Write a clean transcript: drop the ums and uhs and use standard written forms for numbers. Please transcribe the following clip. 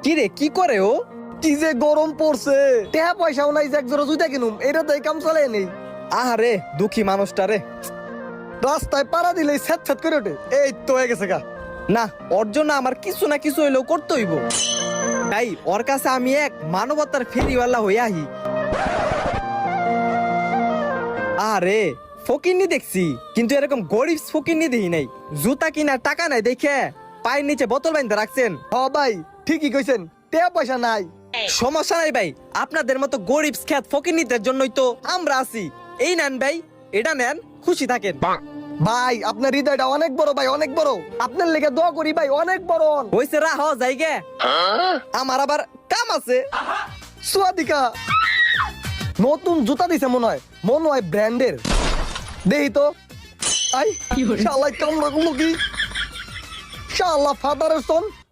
কি রে কি করে ও? কি যে গরম পড়ছে, টাকা পয়সাও নাই যে এক জোড়া জুতা কিনুম, এটা তো কাম চলে নেই। আহারে দুঃখী মানুষটা রে। রাস্তায় পাড়া দিলেই ছ্যাত ছ্যাত করে ওঠে। এই তো হয়ে গেছে গা। না, ওর জন্য আমার কিছু না কিছু হইলেও করতে হইব। তাই ওর কাছে আমি এক মানবতার ফেরিওয়ালা হয়ে আহি। আরে ফকিন্নি দেখছি, কিন্তু এরকম গরিব ফকিন্নি দেখি নাই। জুতা কিনার টাকা নাই দেখে পায়ের নিচে বোতল বাইন্ধে রাখছেন। হ ভাই, ঠিকই কইছেন, টাকা পয়সা নাই। সমস্যা নাই ভাই, আপনাদের মতো গরিব খ্যাত ফকিন্নিদের জন্যই তো আমরা আছি। এই নেন ভাই, এটা নেন, খুশি থাকেন। ভাই আপনার হৃদয়টা অনেক বড় ভাই, অনেক বড়। আপনার লেগে দোয়া করি ভাই, অনেক বড়। হইছে রাহ জায়গা, আমার আবার কাম আছে। সুয়াদিকা নতুন জুতা দিছে মনে হয় ব্র্যান্ডের। দেহি তো। আই শালাই কামড়া গুলো কি, শালা ফাদারের সন।